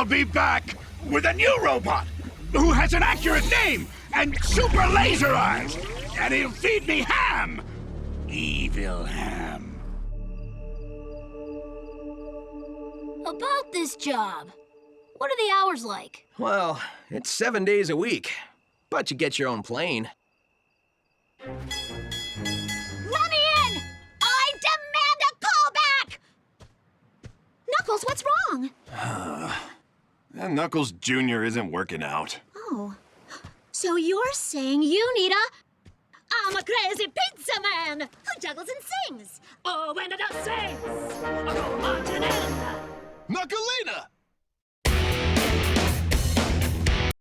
be back with a new robot who has an accurate name and super laser eyes, and he'll feed me ham. Evil ham. About this job, what are the hours like? Well, it's 7 days a week, but you get your own plane. Let me in! I demand a callback! Knuckles, what's wrong? Knuckles Jr. isn't working out. Oh, so you're saying you need a... I'm a crazy pizza man who juggles and sings. Oh, when it does sings, a roll marching in. Knuckalina!